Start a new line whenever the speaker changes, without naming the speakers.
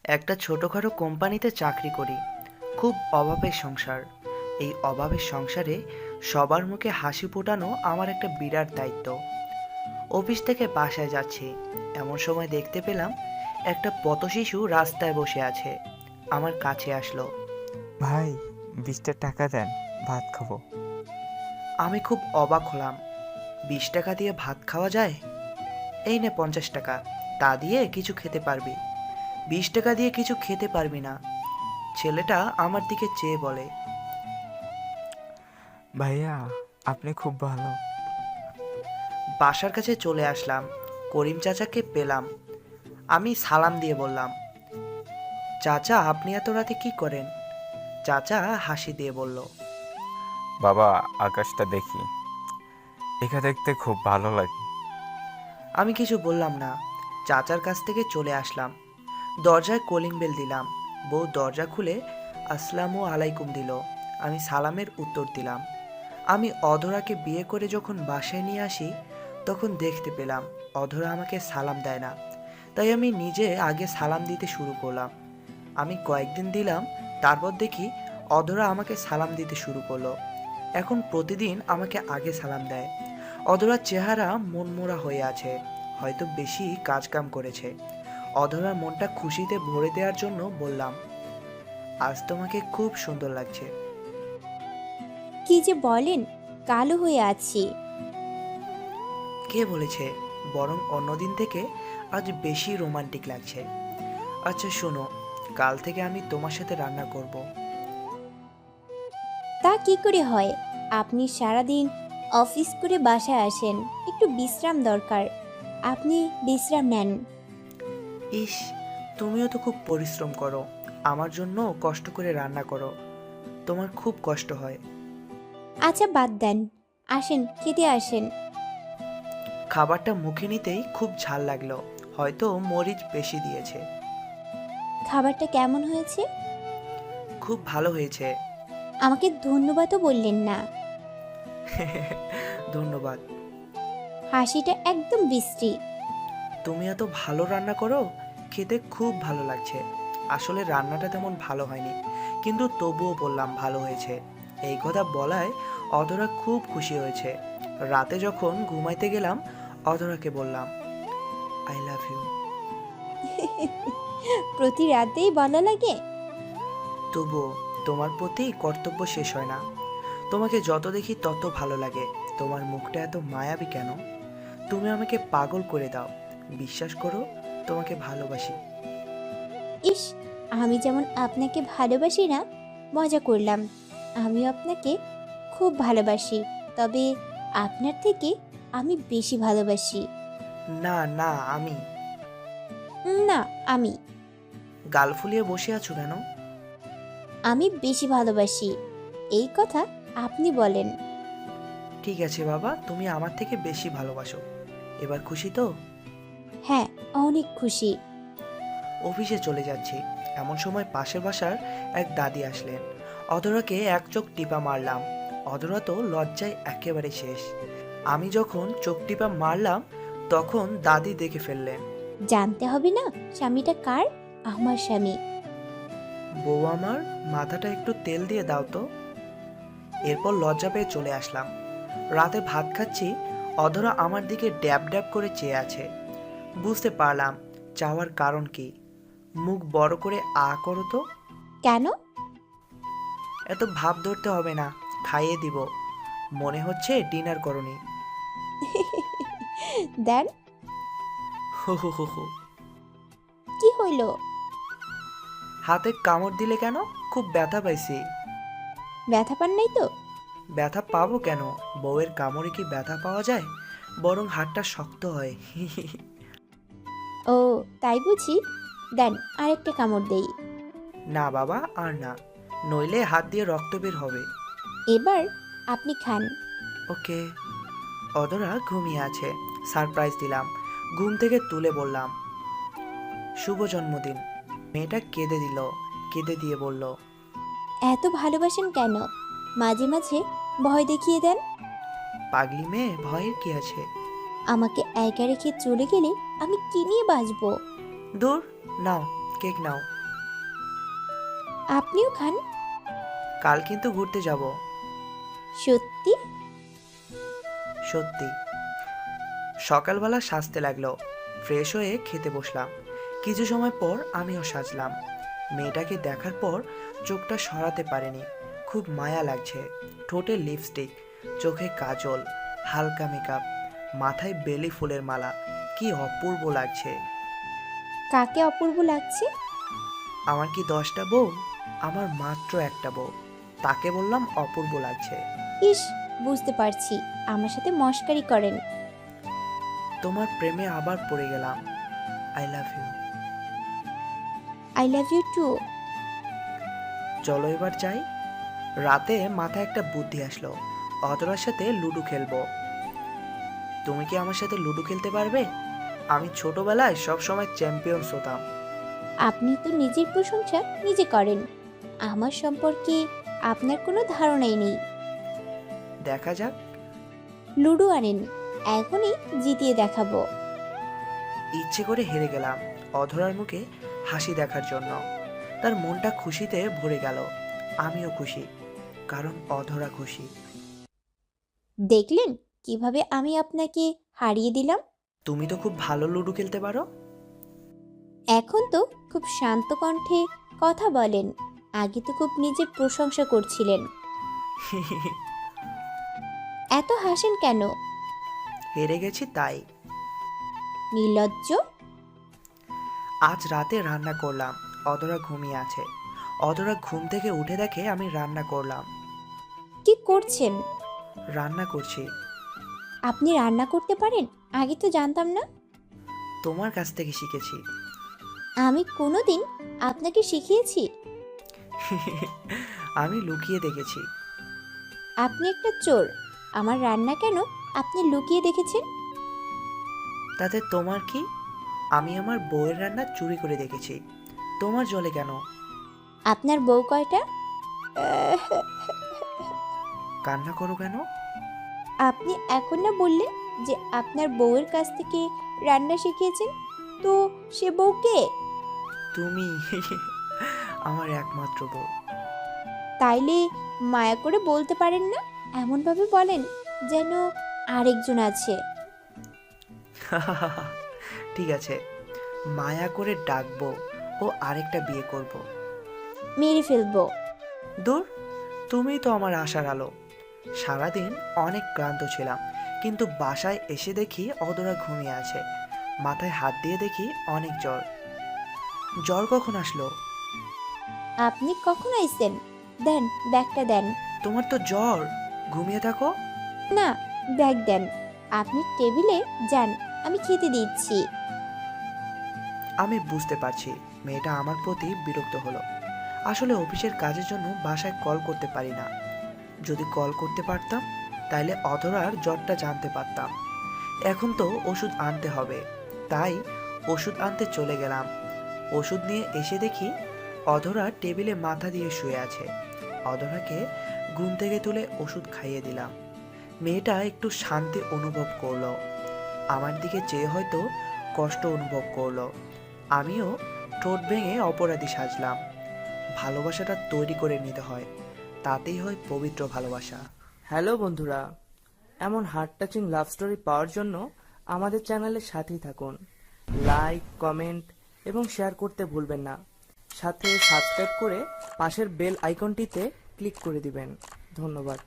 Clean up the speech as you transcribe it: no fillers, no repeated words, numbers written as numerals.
একটা ছোটখাটো কোম্পানিতে চাকরি করি। খুব অভাবের সংসার। এই অভাবের সংসারে সবার মুখে হাসি ফোটানো আমার একটা বিরাট দায়িত্ব। অফিস থেকে বাসায় যাচ্ছি, এমন সময় দেখতে পেলাম একটা পথশিশু রাস্তায় বসে আছে। আমার কাছে আসলো।
ভাই, 20টা টাকা দেন, ভাত খাবো।
আমি খুব অবাক হলাম। 20 টাকা দিয়ে ভাত খাওয়া যায়? এই নে 50 টাকা, তা দিয়ে কিছু খেতে পারবি। 20 টাকা দিয়ে কিছু খেতে পারবি না। ছেলেটা আমার দিকে চেয়ে বলে।
ভাইয়া, আপনি খুব ভালো।
বাসার কাছে চলে আসলাম, করিম চাচাকে পেলাম। আমি সালাম দিয়ে বললাম, চাচা আপনি এত রাতে কি করেন? চাচা হাসি দিয়ে বলল,
বাবা, আকাশটা দেখি, একা দেখতে খুব ভালো লাগে।
আমি কিছু বললাম না। চাচার কাছ থেকে চলে আসলাম, দরজায় কলিং বেল দিলাম। বউ দরজা খুলে আসসালামু আলাইকুম দিল। আমি সালামের উত্তর দিলাম। আমি অধরাকে বিয়ে করে যখন বাসায় নিয়ে আসি, তখন দেখতে পেলাম অধরা আমাকে সালাম দেয় না। তাই আমি নিজে আগে সালাম দিতে শুরু করলাম। আমি কয়েকদিন দিলাম, তারপর দেখি অধরা আমাকে সালাম দিতে শুরু করলো। এখন প্রতিদিন আমাকে আগে সালাম দেয়। অধরার চেহারা মনমোড়া হয়ে আছে, হয়তো বেশি কাজকাম করেছে। অধরার মনটা খুশিতে ভরে দেওয়ার জন্য বললাম, আজ তোমাকে খুব সুন্দর লাগছে।
কি যে বলেন, কালো হয়ে আছি।
কে বলেছে? বরং অন্যদিন থেকে আজ বেশি রোমান্টিক লাগছে। আচ্ছা শোনো, কাল থেকে আমি তোমার সাথে রান্না করব।
তা কি করে হয়? আপনি সারাদিন অফিস করে বাসায় আসেন, একটু বিশ্রাম দরকার। আপনি বিশ্রাম নেন।
ইস, তুমিও তো খুব পরিশ্রম করো, আমার জন্য কষ্ট করে রান্না করো। তোমার খুব কষ্ট হয়।
আচ্ছা বাদ দেন, আসেন খেতে আসেন।
খাবারটা মুখে নিতেই খুব ঝাল লাগলো, হয়তো মরিচ বেশি দিয়েছে।
খাবারটা কেমন হয়েছে?
খুব ভালো হয়েছে।
আমাকে ধন্যবাদও বললেন না।
ধন্যবাদ।
হাসিটা একদম বিশ্রী।
তুমি এত ভালো রান্না করো, খেতে খুব ভালো লাগছে। আসলে রান্নাটা তেমন ভালো হয়নি, কিন্তু তবুও বললাম ভালো হয়েছে। এই কথা বলায় অধরা খুব খুশি হয়েছে। রাতে যখন ঘুমাইতে গেলাম, অধরাকে বললাম, আই লাভ ইউ।
প্রতি রাতেই বলা লাগে?
তবুও তোমার প্রতি কর্তব্য শেষ হয় না। তোমাকে যত দেখি তত ভালো লাগে। তোমার মুখটা এত মায়াবী কেন? তুমি আমাকে পাগল করে দাও। বিশ্বাস করো, তোমাকে ভালোবাসি।
ইস, আমি যেমন আপনাকে ভালোবাসি না, মজা করলাম। আমিও আপনাকে খুব ভালোবাসি, তবে আপনার থেকে আমি বেশি ভালোবাসি।
না না, আমি।
না, আমি
গাল ফুলিয়ে বসে আছো কেন?
আমি বেশি ভালোবাসি, এই কথা আপনি বলেন।
ঠিক আছে বাবা, তুমি আমার থেকে বেশি ভালোবাসো। এবার খুশি তো?
হ্যাঁ, অনেক খুশি।
অফিসে চলে যাচ্ছি, এমন সময় পাশের বাসার এক দাদি আসলেন। অধরাকে এক চোখ টিপা মারলাম। অধরা তো লজ্জায় একেবারে শেষ। আমি যখন চোখ টিপা মারলাম, তখন দাদি দেখে ফেললেন।
জানতে হবে না স্বামীটা কার? আমার স্বামী।
বউ আমার, মাথাটা একটু তেল দিয়ে দাও তো। এরপর লজ্জা পেয়ে চলে আসলাম। রাতে ভাত খাচ্ছি, অধরা আমার দিকে ড্যাব ড্যাব করে চেয়ে আছে। বুঝতে পারলাম চাওয়ার কারণ কি। মুখ বড় করে আ করো তো।
কেন?
এত ভাব ধরতে হবে না, খাইয়ে দিব। মনে হচ্ছে ডিনার করনি।
দেন।
হু হু হু হু।
কি হইল?
হাতে কামড় দিলে কেন? খুব ব্যথা পাইছি।
ব্যথা পান নাই তো?
ব্যথা পাবো কেন? বউয়ের কামড়ে কি ব্যথা পাওয়া যায়? বরং হাতটা শক্ত হয়।
ও, তাই বুঝি। দেন, আরেকটা কামড় দেই।
না বাবা, আর না, নইলে হাত দিয়ে রক্ত বের হবে।
এবার আপনি খান।
ওকে। অদরা ঘুমিয়ে আছে, সারপ্রাইজ দিলাম। ঘুম থেকে তুলে বললাম, শুভ জন্মদিন। মেয়েটা কেঁদে দিল, কেঁদে দিয়ে বলল,
এত ভালোবাসেন কেন? মাঝে মাঝে ভয় দেখিয়ে দেন।
পাগলি মেয়ে, ভয়ের কি আছে?
আমাকে একা রেখে চলে গেলে আমি কি নিয়ে বাঁচবো?
দূর, নাও, কেক নাও।
আপনিও খান।
কাল কিন্তু ঘুরতে যাব।
সত্যি?
সত্যি। সকালবেলা সাজতে লাগলো, ফ্রেশ হয়ে খেতে বসলাম। কিছু সময় পর আমিও সাজলাম। মেয়েটাকে দেখার পর চোখটা সরাতে পারিনি। খুব মায়া লাগছে। ঠোঁটে লিপস্টিক, চোখে কাজল, হালকা মেকআপ, মাথায় বেলি ফুলের মালা। কি অপূর্ব লাগছে।
কাকে অপূর্ব লাগছে?
আমার কি 10টা বউ? আমার মাত্র একটা বউ, তাকে বললাম অপূর্ব লাগছে।
ইস, বুঝতে পারছি আমার সাথে মশকারি করেন।
তোমার প্রেমে আবার পড়ে গেলাম। I love you.
I love you too.
চলো এবার যাই। রাতে মাথায় একটা বুদ্ধি আসলো, অতরার সাথে লুডো খেলবো। তুমি কি আমার সাথে লুডো খেলতে পারবে? আমি ছোটবেলায় সব সময় চ্যাম্পিয়ন্স হতাম।
আপনি তো নিজের প্রশংসা নিজে করেন। আমার সম্পর্কে আপনার কোনো ধারণাই নেই।
দেখা যাক।
লুডো আনেন, এখনই জিতিয়ে দেখাবো।
ইচ্ছে করে হেরে গেলাম অধরার মুখে হাসি দেখার জন্য। তার মনটা খুশিতে ভরে গেল। আমিও খুশি, কারণ অধরা খুশি।
দেখলেন কিভাবে আমি আপনাকে হারিয়ে দিলাম?
তুমি তো খুব ভালো লুডো খেলতে পারো।
এখন তো খুব শান্ত কণ্ঠে কথা বলেন, আগে তো খুব নিজের প্রশংসা করছিলেন। এত হাসেন কেন?
হেরে গেছি তাই।
নির্লজ্জ।
আজ রাতে রান্না করলাম, অধরা ঘুমিয়ে আছে। অধরা ঘুম থেকে উঠে দেখে আমি রান্না করলাম।
কি করছেন?
রান্না করছি।
আপনি রান্না করতে পারেন? আগে তো জানতাম না।
তোমার কাছ থেকে শিখেছি।
আমি কোনোদিন আপনাকে শিখিয়েছি?
আমি লুকিয়ে দেখেছি।
আপনি একটা চোর। আমার রান্না কেন আপনি লুকিয়ে দেখেছেন?
তাতে তোমার কি? আমি আমার বউয়ের রান্না চুরি করে দেখেছি। তোমার জলে কেন?
আপনার বউ কয়টা?
কান্না করো কেন?
আপনি এখন না বললেন যে আপনার বউয়ের কাছ থেকে রান্না শিখিয়েছেন, তো সে বউ কে?
তুমি। আমার একমাত্র বউ।
তাইলে মায়া করে বলতে পারেন না? এমনভাবে বলেন যেন আরেকজন আছে।
ঠিক আছে, মায়া করে ডাকবো ও আরেকটা বিয়ে করব।
মেরে ফেলবো।
দূর, তুমি তো আমার আশার আলো। সারাদিন অনেক ক্লান্ত ছিলাম, কিন্তু বাসায় এসে দেখি অধরা ঘুমিয়ে আছে। মাথায় হাত দিয়ে দেখি অনেক জ্বর। জ্বর কখন আসলো?
আপনি কখন আইছেন? দেন, ব্যাগটা দেন।
তোমার তো জ্বর, ঘুমিয়ে থাকো।
না, ব্যাগ দেন। আপনি টেবিলে যান, আমি খেতে দিচ্ছি।
আমি বুঝতে পারছি মেয়েটা আমার প্রতি বিরক্ত হলো। আসলে অফিসের কাজের জন্য বাসায় কল করতে পারি না। যদি কল করতে পারতাম তাহলে অধরার জ্বরটা জানতে পারতাম। এখন তো ওষুধ আনতে হবে, তাই ওষুধ আনতে চলে গেলাম। ওষুধ নিয়ে এসে দেখি অধরা টেবিলে মাথা দিয়ে শুয়ে আছে। অধরাকে ঘুম থেকে তুলে ওষুধ খাইয়ে দিলাম। মেয়েটা একটু শান্তি অনুভব করলো। আমার দিকে চেয়ে হয়তো কষ্ট অনুভব করলো। আমিও ঠোঁট ভেঙে অপরাধী সাজলাম। ভালোবাসাটা তৈরি করে নিতে হয়, তাতেই হয় পবিত্র ভালোবাসা। হ্যালো বন্ধুরা, এমন হার্ট টাচিং লাভ স্টোরি পাওয়ার জন্য আমাদের চ্যানেলের সাথেই থাকুন। লাইক, কমেন্ট এবং শেয়ার করতে ভুলবেন না। সাথে সাবস্ক্রাইব করে পাশের বেল আইকনটিতে ক্লিক করে দিবেন। ধন্যবাদ।